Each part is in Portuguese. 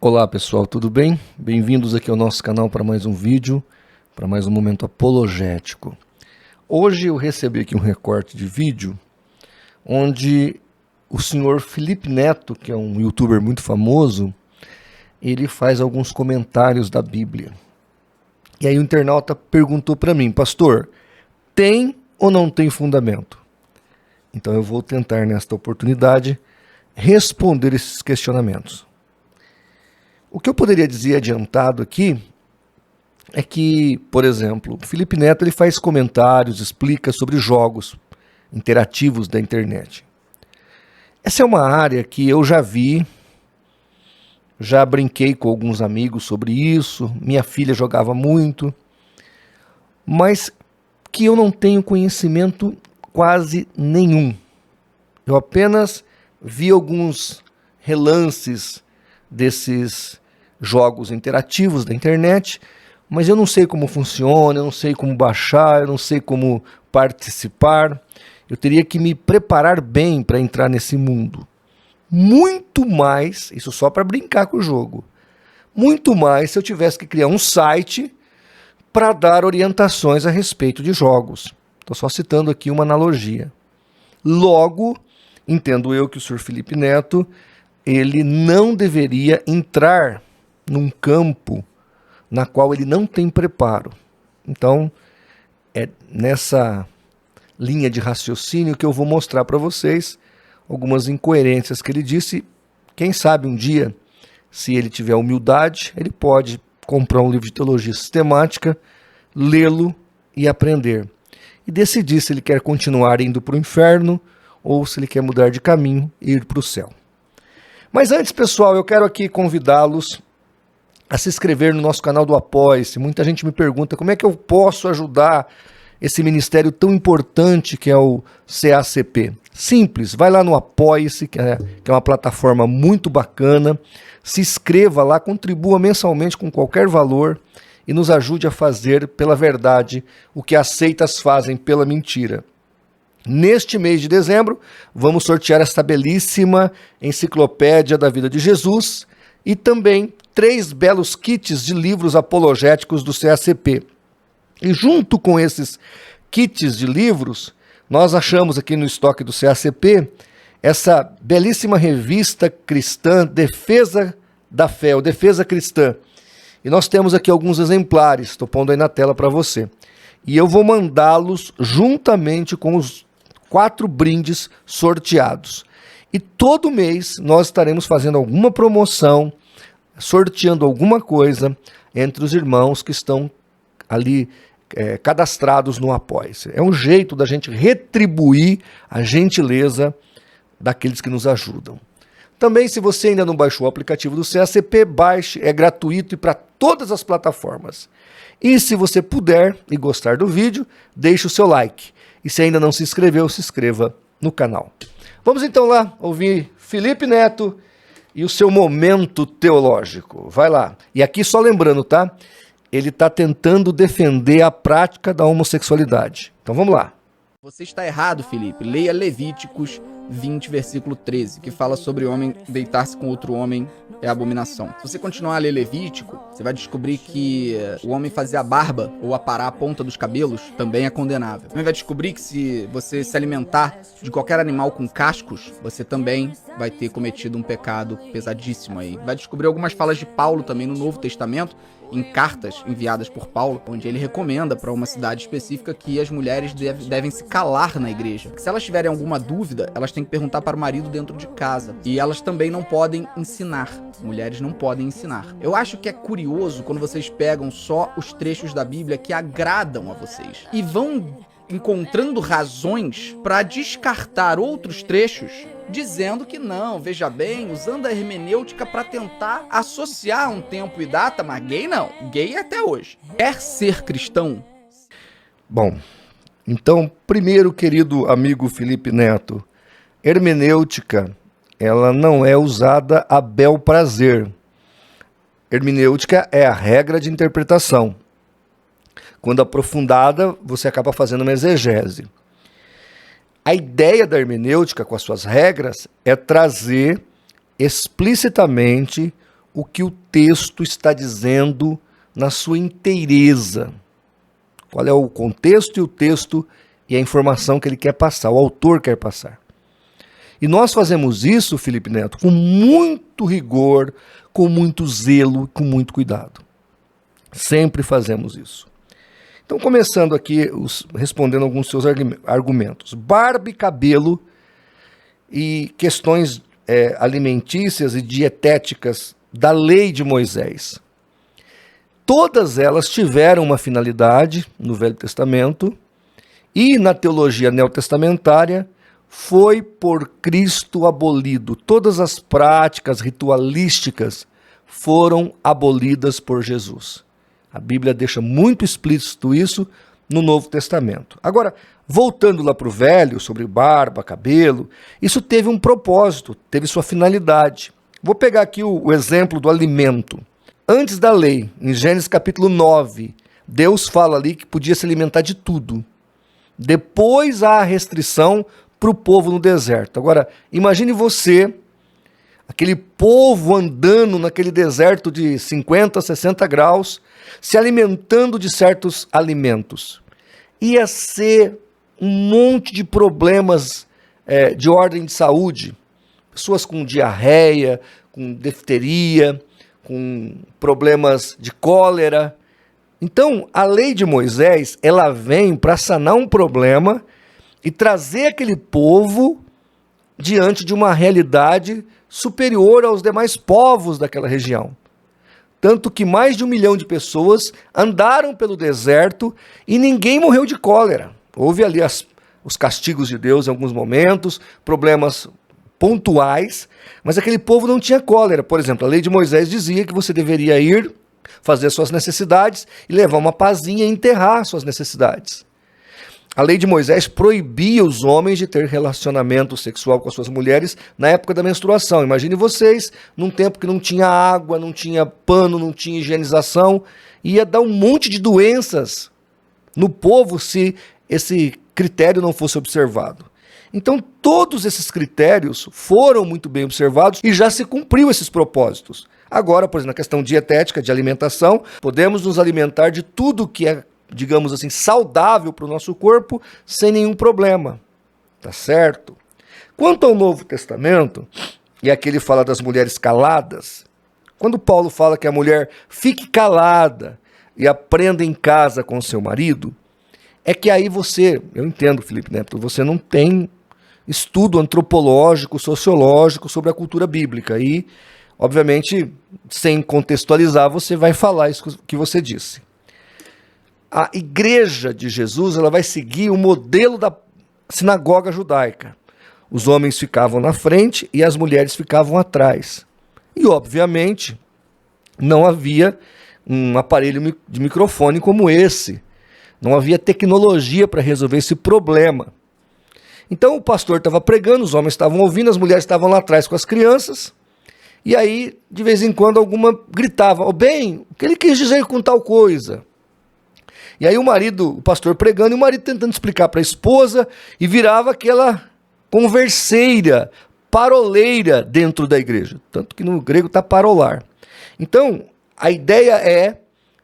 Olá pessoal, tudo bem? Bem-vindos aqui ao nosso canal para mais um vídeo, para mais um momento apologético. Hoje eu recebi aqui um recorte de vídeo onde o senhor Felipe Neto, que é um youtuber muito famoso, ele faz alguns comentários da Bíblia. E aí o internauta perguntou para mim, pastor, tem ou não tem fundamento? Então eu vou tentar nesta oportunidade responder esses questionamentos. O que eu poderia dizer adiantado aqui é que, por exemplo, o Felipe Neto ele faz comentários, explica sobre jogos interativos da internet. Essa é uma área que eu já vi, já brinquei com alguns amigos sobre isso, minha filha jogava muito, mas que eu não tenho conhecimento quase nenhum. Eu apenas vi alguns relances desses jogos interativos da internet, mas eu não sei como funciona, eu não sei como baixar, eu não sei como participar. Eu teria que me preparar bem para entrar nesse mundo. Muito mais, isso só para brincar com o jogo, muito mais se eu tivesse que criar um site para dar orientações a respeito de jogos. Estou só citando aqui uma analogia. Logo, entendo eu que o Sr. Felipe Neto ele não deveria entrar num campo na qual ele não tem preparo. Então, é nessa linha de raciocínio que eu vou mostrar para vocês algumas incoerências que ele disse. Quem sabe um dia, se ele tiver humildade, ele pode comprar um livro de teologia sistemática, lê-lo e aprender. E decidir se ele quer continuar indo para o inferno ou se ele quer mudar de caminho e ir para o céu. Mas antes, pessoal, eu quero aqui convidá-los a se inscrever no nosso canal do Apoia-se. Muita gente me pergunta como é que eu posso ajudar esse ministério tão importante que é o CACP. Simples, vai lá no Apoia-se, que é uma plataforma muito bacana, se inscreva lá, contribua mensalmente com qualquer valor e nos ajude a fazer pela verdade o que as seitas fazem pela mentira. Neste mês de dezembro, vamos sortear esta belíssima enciclopédia da vida de Jesus e também 3 belos kits de livros apologéticos do CACP. E junto com esses kits de livros, nós achamos aqui no estoque do CACP essa belíssima revista cristã, Defesa da Fé, ou Defesa Cristã. E nós temos aqui alguns exemplares, estou pondo aí na tela para você. E eu vou mandá-los juntamente com os 4 brindes sorteados. E todo mês nós estaremos fazendo alguma promoção, sorteando alguma coisa entre os irmãos que estão ali cadastrados no Apoia-se. É um jeito da gente retribuir a gentileza daqueles que nos ajudam. Também, se você ainda não baixou o aplicativo do CACP, baixe, é gratuito e para todas as plataformas. E se você puder e gostar do vídeo, deixe o seu like. E se ainda não se inscreveu, se inscreva no canal. Vamos então lá ouvir Felipe Neto e o seu momento teológico. Vai lá. E aqui só lembrando, tá? Ele está tentando defender a prática da homossexualidade. Então vamos lá. Você está errado, Felipe. Leia Levíticos 20, versículo 13, que fala sobre o homem deitar-se com outro homem é abominação. Se você continuar a ler Levítico, você vai descobrir que o homem fazer a barba ou aparar a ponta dos cabelos também é condenável. Também vai descobrir que se você se alimentar de qualquer animal com cascos, você também vai ter cometido um pecado pesadíssimo aí. Vai descobrir algumas falas de Paulo também no Novo Testamento, em cartas enviadas por Paulo, onde ele recomenda para uma cidade específica que as mulheres devem se calar na igreja. Se elas tiverem alguma dúvida, elas têm que perguntar para o marido dentro de casa. E elas também não podem ensinar. Mulheres não podem ensinar. Eu acho que é curioso quando vocês pegam só os trechos da Bíblia que agradam a vocês e vão encontrando razões para descartar outros trechos, dizendo que não, veja bem, usando a hermenêutica para tentar associar um tempo e data, mas gay não, gay é até hoje. Quer ser cristão? Bom, então, primeiro, querido amigo Felipe Neto, hermenêutica, ela não é usada a bel prazer. Hermenêutica é a regra de interpretação. Quando aprofundada, você acaba fazendo uma exegese. A ideia da hermenêutica, com as suas regras, é trazer explicitamente o que o texto está dizendo na sua inteireza. Qual é o contexto e o texto e a informação que ele quer passar, o autor quer passar. E nós fazemos isso, Felipe Neto, com muito rigor, com muito zelo, com muito cuidado. Sempre fazemos isso. Então, começando aqui, respondendo alguns seus argumentos. Barba e cabelo e questões alimentícias e dietéticas da lei de Moisés. Todas elas tiveram uma finalidade no Velho Testamento e na teologia neotestamentária foi por Cristo abolido. Todas as práticas ritualísticas foram abolidas por Jesus. A Bíblia deixa muito explícito isso no Novo Testamento. Agora, voltando lá para o Velho, sobre barba, cabelo, isso teve um propósito, teve sua finalidade. Vou pegar aqui o exemplo do alimento. Antes da lei, em Gênesis capítulo 9, Deus fala ali que podia se alimentar de tudo. Depois há a restrição para o povo no deserto. Agora, imagine você, aquele povo andando naquele deserto de 50, 60 graus, se alimentando de certos alimentos. Ia ser um monte de problemas de ordem de saúde. Pessoas com diarreia, com difteria, com problemas de cólera. Então, a lei de Moisés, ela vem para sanar um problema e trazer aquele povo diante de uma realidade superior aos demais povos daquela região. Tanto que mais de 1 milhão de pessoas andaram pelo deserto e ninguém morreu de cólera. Houve ali os castigos de Deus em alguns momentos, problemas pontuais, mas aquele povo não tinha cólera. Por exemplo, a lei de Moisés dizia que você deveria ir fazer suas necessidades e levar uma pazinha e enterrar suas necessidades. A lei de Moisés proibia os homens de ter relacionamento sexual com as suas mulheres na época da menstruação. Imagine vocês, num tempo que não tinha água, não tinha pano, não tinha higienização, ia dar um monte de doenças no povo se esse critério não fosse observado. Então, todos esses critérios foram muito bem observados e já se cumpriu esses propósitos. Agora, por exemplo, na questão dietética, de alimentação, podemos nos alimentar de tudo que é, digamos assim, saudável para o nosso corpo, sem nenhum problema. Tá certo? Quanto ao Novo Testamento, e aqui ele fala das mulheres caladas, quando Paulo fala que a mulher fique calada e aprenda em casa com seu marido, é que aí você, eu entendo, Felipe Neto, você não tem estudo antropológico, sociológico sobre a cultura bíblica e, obviamente, sem contextualizar, você vai falar isso que você disse. A igreja de Jesus, ela vai seguir o modelo da sinagoga judaica. Os homens ficavam na frente e as mulheres ficavam atrás. E, obviamente, não havia um aparelho de microfone como esse. Não havia tecnologia para resolver esse problema. Então o pastor estava pregando, os homens estavam ouvindo, as mulheres estavam lá atrás com as crianças. E aí, de vez em quando, alguma gritava, "Ô, bem, o que ele quis dizer com tal coisa?" E aí o pastor pregando, e o marido tentando explicar para a esposa, e virava aquela converseira, paroleira dentro da igreja. Tanto que no grego está parolar. Então, a ideia é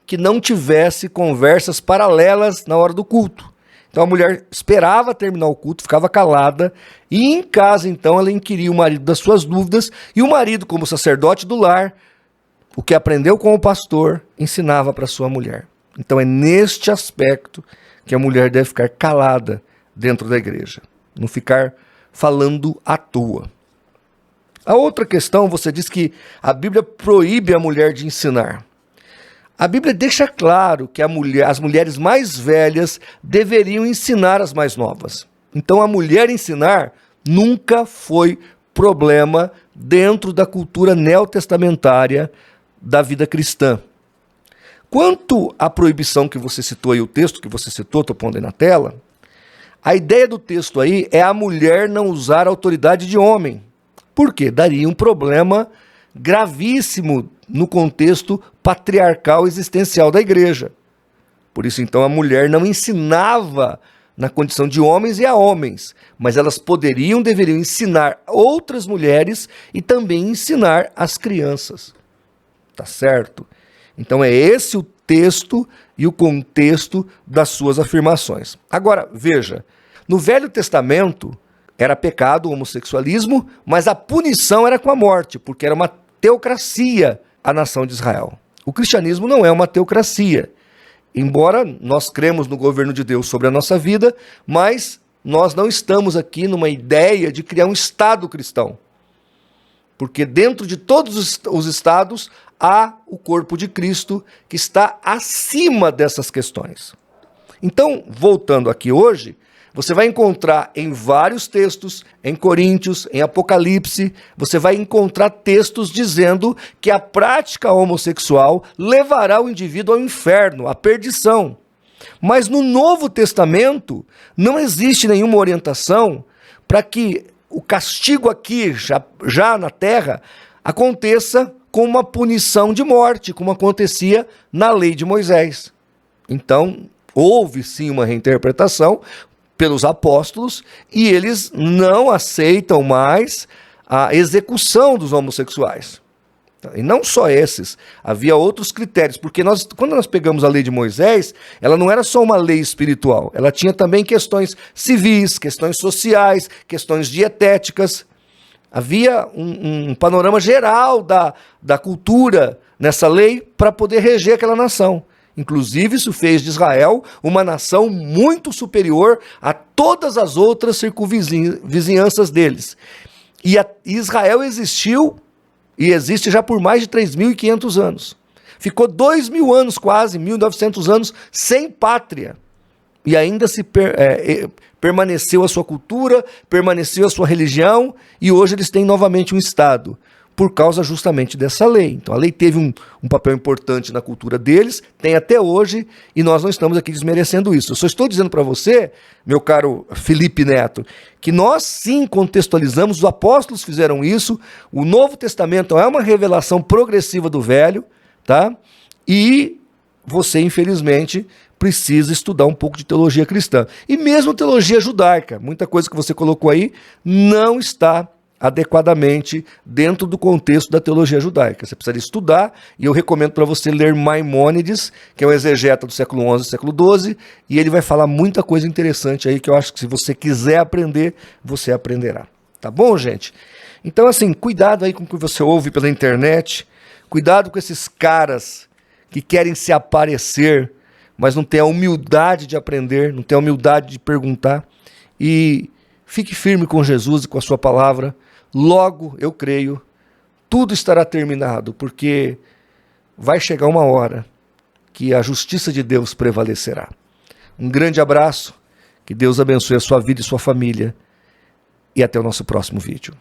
que não tivesse conversas paralelas na hora do culto. Então a mulher esperava terminar o culto, ficava calada, e em casa então ela inquiria o marido das suas dúvidas, e o marido, como sacerdote do lar, o que aprendeu com o pastor, ensinava para sua mulher. Então é neste aspecto que a mulher deve ficar calada dentro da igreja, não ficar falando à toa. A outra questão, você diz que a Bíblia proíbe a mulher de ensinar. A Bíblia deixa claro que as mulheres mais velhas deveriam ensinar as mais novas. Então a mulher ensinar nunca foi problema dentro da cultura neotestamentária da vida cristã. Quanto à proibição que você citou aí, o texto que você citou, estou pondo aí na tela, a ideia do texto aí é a mulher não usar a autoridade de homem. Por quê? Daria um problema gravíssimo no contexto patriarcal existencial da igreja. Por isso, então, a mulher não ensinava na condição de homens e a homens, mas elas deveriam ensinar outras mulheres e também ensinar as crianças. tá certo? Então é esse o texto e o contexto das suas afirmações. Agora, veja, no Velho Testamento era pecado o homossexualismo, mas a punição era com a morte, porque era uma teocracia a nação de Israel. O cristianismo não é uma teocracia, embora nós cremos no governo de Deus sobre a nossa vida, mas nós não estamos aqui numa ideia de criar um Estado cristão. Porque dentro de todos os estados há o corpo de Cristo que está acima dessas questões. Então, voltando aqui hoje, você vai encontrar em vários textos, em Coríntios, em Apocalipse, você vai encontrar textos dizendo que a prática homossexual levará o indivíduo ao inferno, à perdição. Mas no Novo Testamento não existe nenhuma orientação para que o castigo aqui, já na terra, aconteça com uma punição de morte, como acontecia na lei de Moisés. Então, houve sim uma reinterpretação pelos apóstolos e eles não aceitam mais a execução dos homossexuais. E não só esses, havia outros critérios, porque quando nós pegamos a lei de Moisés, ela não era só uma lei espiritual, ela tinha também questões civis, questões sociais, questões dietéticas. Havia um panorama geral da cultura nessa lei para poder reger aquela nação. Inclusive, isso fez de Israel uma nação muito superior a todas as outras circunvizinhanças deles. E Israel existiu e existe já por mais de 3.500 anos. Ficou 2.000 anos quase, 1.900 anos, sem pátria. E ainda permaneceu a sua cultura, permaneceu a sua religião, e hoje eles têm novamente um Estado, por causa justamente dessa lei. Então a lei teve um papel importante na cultura deles, tem até hoje, e nós não estamos aqui desmerecendo isso. Eu só estou dizendo para você, meu caro Felipe Neto, que nós sim contextualizamos, os apóstolos fizeram isso, o Novo Testamento é uma revelação progressiva do Velho, tá? E você, infelizmente, precisa estudar um pouco de teologia cristã. E mesmo teologia judaica, muita coisa que você colocou aí não está adequadamente dentro do contexto da teologia judaica. Você precisa estudar, e eu recomendo para você ler Maimônides, que é um exegeta do século XI e século XII, e ele vai falar muita coisa interessante aí, que eu acho que se você quiser aprender, você aprenderá. Tá bom, gente? Então, assim, cuidado aí com o que você ouve pela internet, cuidado com esses caras que querem se aparecer, mas não tem a humildade de aprender, não tem a humildade de perguntar, e fique firme com Jesus e com a sua palavra. Logo, eu creio, tudo estará terminado, porque vai chegar uma hora que a justiça de Deus prevalecerá. Um grande abraço, que Deus abençoe a sua vida e sua família, e até o nosso próximo vídeo.